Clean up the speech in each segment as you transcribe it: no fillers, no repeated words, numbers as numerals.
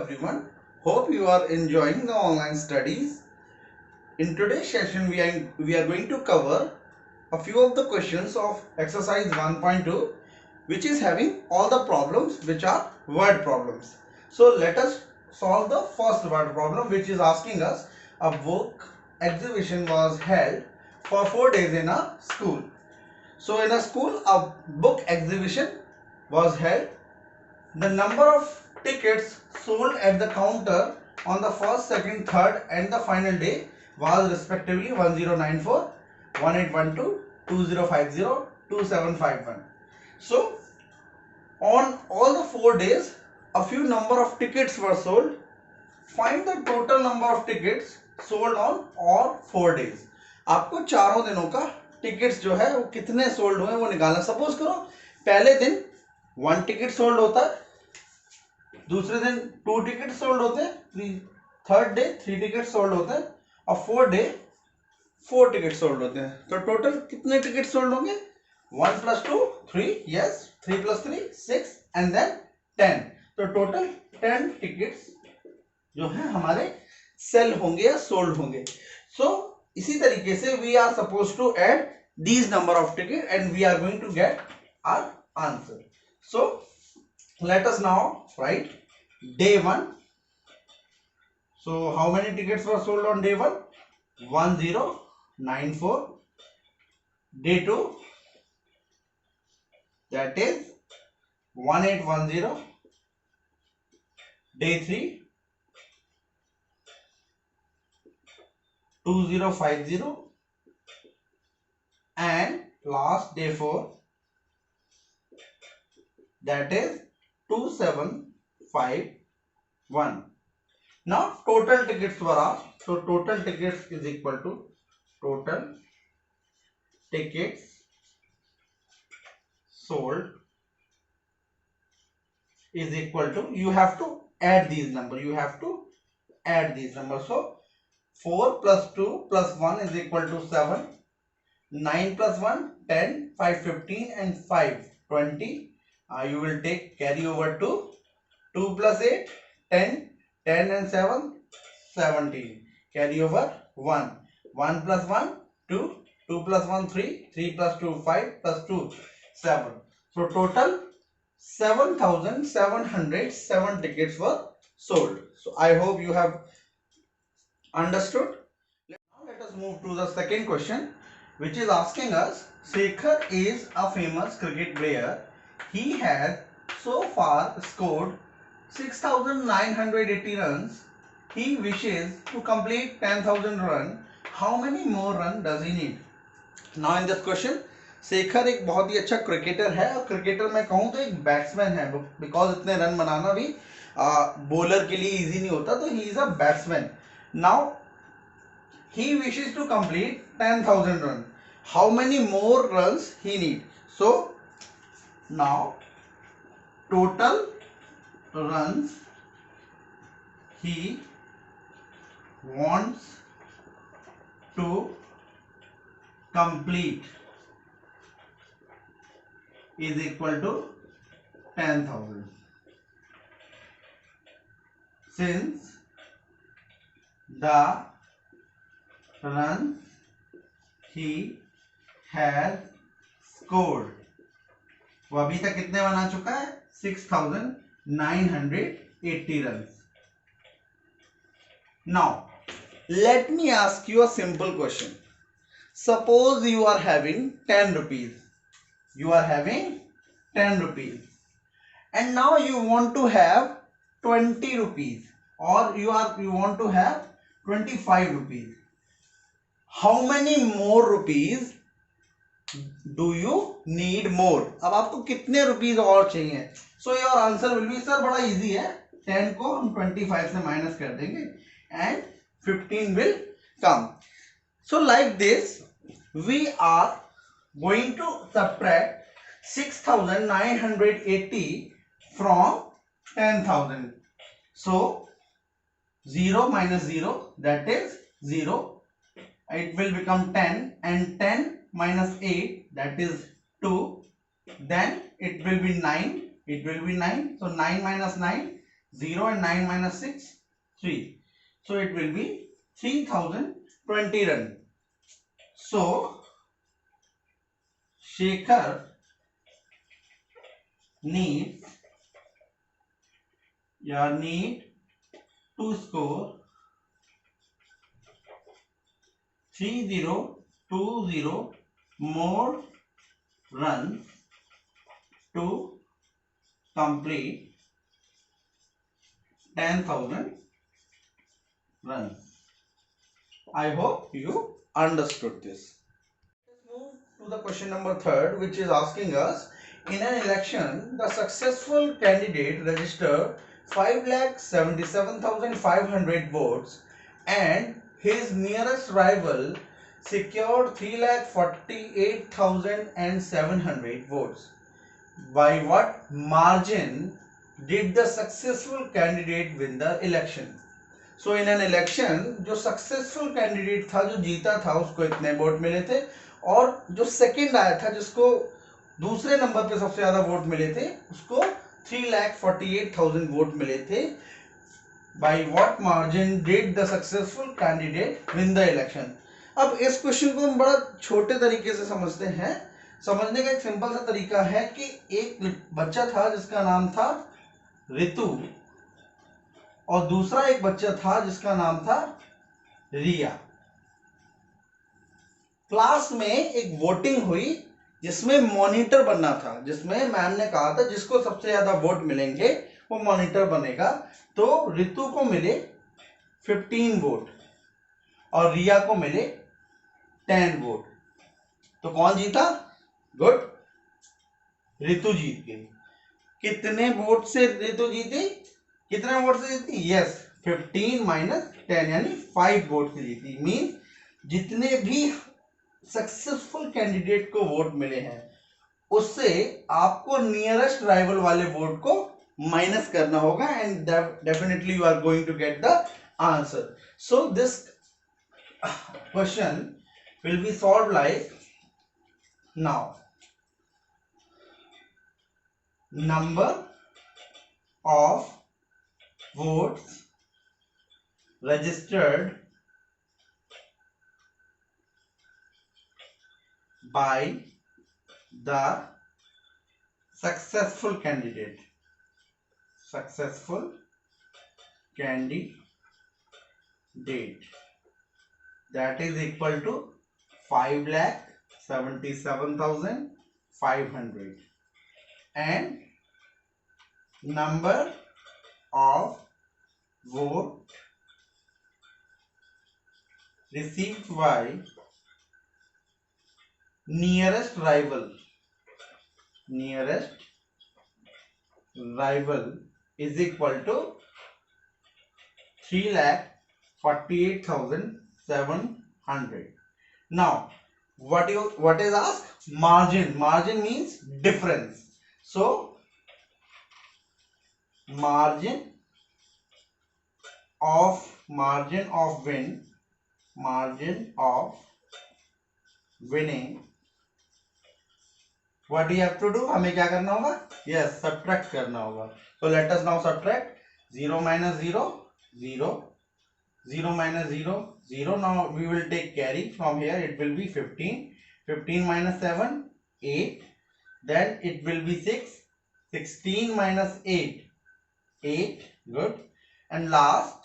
everyone. Hope you are enjoying the online studies. In today's session, we are going to cover a few of the questions of exercise 1.2, which is having all the problems which are word problems. So let us solve the first word problem, which is asking us a book exhibition was held for 4 days in a school. So in a school, a book exhibition was held. The number of tickets sold at the counter on the first, second, third and the final day was respectively 1094, 1812, 2050, 2751. So on all the 4 days, a few number of tickets were sold. Find the total number of tickets sold on all 4 days. आपको चारों दिनों का tickets जो है वो कितने sold हुए वो निकालना। सपोज करो पहले दिन 1 टिकट सोल्ड होता है, दूसरे दिन 2 टिकट सोल्ड होते हैं, थर्ड डे 3 टिकट सोल्ड होते हैं और 4th डे 4 टिकट सोल्ड होते हैं। तो टोटल कितने टिकट सोल्ड होंगे? 1 + 2 3, यस, 3 + 3 6 एंड देन 10। तो टोटल 10 टिकट्स जो है हमारे सेल होंगे या सोल्ड होंगे। सो इसी तरीके से we are suppose to add these number of ticket and we are going to get our answer. So let us now write day 1. So how many tickets were sold on day 1? 1094. Day 2, that is 1810. Day 3, 2050. And last day 4, that is 2751. Now total tickets were asked. So total tickets is equal to total tickets sold is equal to, you have to add these numbers. So 4 + 2 + 1 is equal to 7. 9 + 1 10, 5 15 and 5 20. You will take carry over to 2 + 8 10, 10 and 7 17. Carry over 1, 1 + 1 2, 2 + 1 3, 3 + 2 5 + 2 7. So total 7707 tickets were sold. So I hope you have understood. Now let us move to the second question, which is asking us, Shekhar is a famous cricket player. He has so far scored 6980 runs. He wishes to complete 10,000 runs. How many more runs does he need? Now in this question, Shekhar एक बहुत ही अच्छा cricketer है और cricketer मैं कहूँ तो एक batsman है, बिकॉज इतने रन बनाना भी बॉलर के लिए इजी नहीं होता, तो he is a batsman. Now he wishes to complete 10,000 runs. How many more runs he need? So now total runs he wants to complete is equal to 10,000. Since the runs he has scored, वो अभी तक कितने बना चुका है? 6980 runs. Now let me ask you a simple question. Suppose you are having 10 rupees. And now you want to have 20 rupees, or you want to have 25 rupees. How many more rupees do you need more? अब आपको कितने rupees और चाहिए? So your answer will be, sir बड़ा easy है, 10 को हम 25 से माइनस कर देंगे and 15 will come. So like this we are going to subtract 6980 from 10,000. So 0 minus 0, that is 0. It will become 10, and 10 minus 8, that is 2. Then it will be 9. So 9 minus 9, 0 and 9 minus 6, 3. So it will be 3020 run. So Shekhar need to score 3020 more runs to complete 10,000 runs. I hope you understood this. Let's move to the question number 3rd, which is asking us, in an election, the successful candidate registered 5,77,500 votes and his nearest rival secured 3,48,700 votes. By what margin did the successful candidate win the election? So in an election, जो successful candidate था, जो जीता था, उसको इतने vote मिले थे, और जो सेकंड आया था, जिसको दूसरे नंबर पे सबसे ज्यादा वोट मिले थे, उसको 3,48,000 वोट मिले थे. By what margin did the successful candidate win the election? अब इस क्वेश्चन को हम बड़ा छोटे तरीके से समझते हैं. समझने का एक सिंपल सा तरीका है कि एक बच्चा था जिसका नाम था ऋतु, और दूसरा एक बच्चा था जिसका नाम था रिया. क्लास में एक वोटिंग हुई जिसमें मॉनिटर बनना था, जिसमें मैम ने कहा था जिसको सबसे ज्यादा वोट मिलेंगे वो मॉनिटर बनेगा. तो ऋतु को मिले 15 वोट और रिया को मिले 10 वोट. तो कौन जीता? गुड, ऋतु जीत गई. कितने वोट से ऋतु जीती? कितने वोट से जीती? यस, 15 माइनस 10 यानी 5 वोट से जीती. मीन जितने भी सक्सेसफुल कैंडिडेट को वोट मिले हैं उससे आपको नियरेस्ट राइवल वाले वोट को माइनस करना होगा, and definitely you are going to get the answer. So this question will be solve like now. Number of votes registered by the successful candidate. That is equal to 5,77,500. And number of vote received by nearest rival is equal to 3,48,700. Now what is asked? Margin means difference. So margin of winning, what do you have to do? हमें क्या करना होगा? Yes, subtract करना होगा. So let us now subtract. 0 minus 0, 0. 0 minus 0, 0. Now we will take carry from here. It will be 15. 15 minus 7, 8. Then it will be 6. 16 minus 8, 8. Good. And last,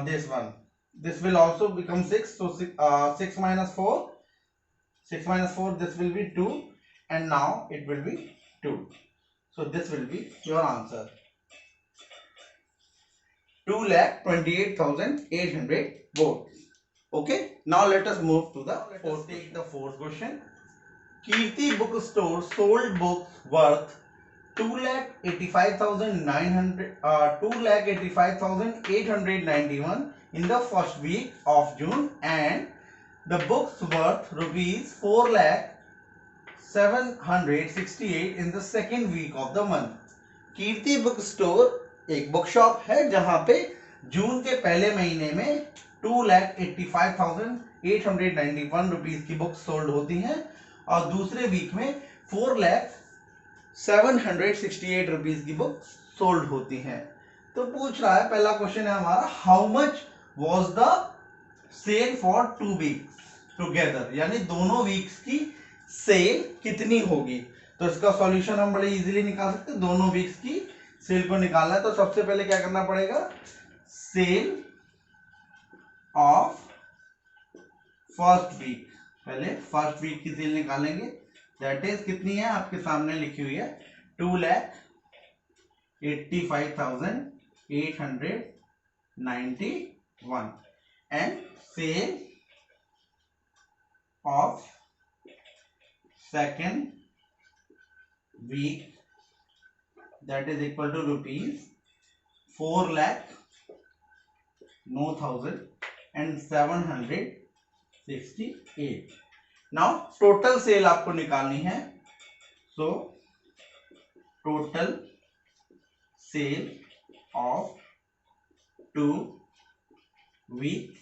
this one. This will also become 6. So 6 minus 4. 6 minus 4, this will be 2. And now it will be 2. So this will be your answer. 2,28,800 votes. Okay. Now let us move to the fourth question. Kirti Bookstore sold books worth 2,85,891 in the first week of June, and the books worth rupees 4,07,68 in the second week of the month. Kirti book store एक book shop है जहां पे जून के पहले महीने में 2,85,891 rupees की books sold होती हैं और दूसरे वीक में 4,07,68 768 रुपीज की बुक सोल्ड होती हैं। तो पूछ रहा है, पहला क्वेश्चन है हमारा, how much was the sale for 2 weeks together, यानी दोनों वीक्स की सेल कितनी होगी। तो इसका सॉल्यूशन हम बड़े इजीली निकाल सकते हैं। दोनों वीक्स की सेल को निकालना है तो सबसे पहले क्या करना पड़ेगा, सेल ऑफ फर्स्ट वीक, पहले फर्स्ट वीक की सेल निकालेंगे। दैट इज कितनी है, आपके सामने लिखी हुई है 2,85,891 and sale of second week that is equal to rupees 4,09,768. now total sale आपको निकालनी है, so total sale of 2 weeks,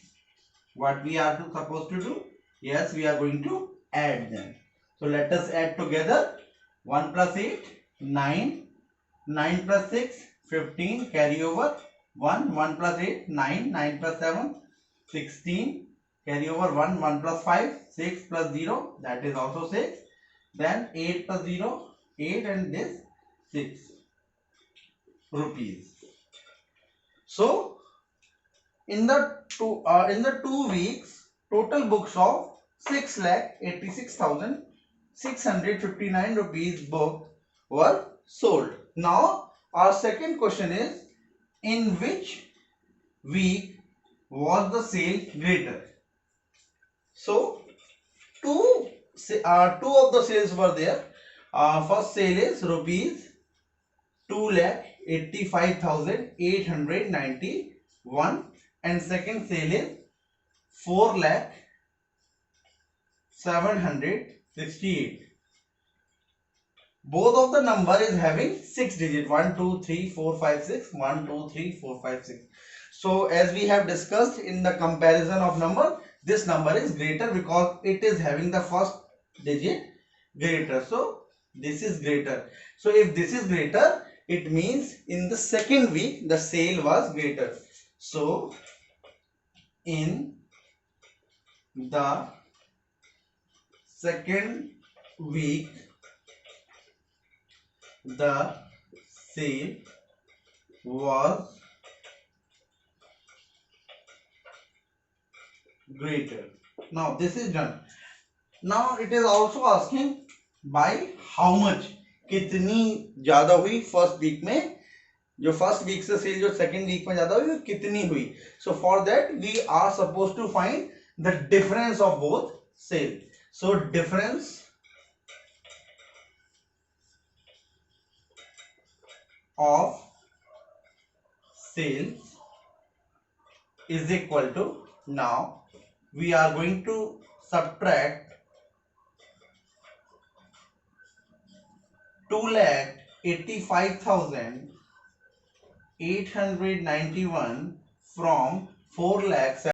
what we are supposed to do, yes, we are going to add them. So let us add together. 1 plus 8 9, 9 plus 6 15, carry over 1, 1 plus 8 9, 9 plus 7 16, carry over 1, 1 plus 5 6 plus 0, that is also 6, then 8 plus 0 8 and this 6 rupees. So in the 2 weeks, total books of 6,86,659 rupees book were sold. Now our second question is, in which week was the sale greater? So two of the sales were there. First sale is rupees 2,85,891 and second sale is 4,07,68. both of the number is having 6 digit, 1 2 3 4 5 6, 1 2 3 4 5 6. So as we have discussed in the comparison of number, this number is greater because it is having the first digit greater, so this is greater. So if this is greater, it means in the second week the sale was greater. So in the second week the sale was greater. Now this is done. Now it is also asking by how much, कितनी ज्यादा हुई first week में, जो first week से sale जो second week में ज्यादा हुई कितनी हुई. So for that we are suppose to find the difference of both sale. So difference of sales is equal to, now we are going to subtract 2,85,891 from 4,07,68.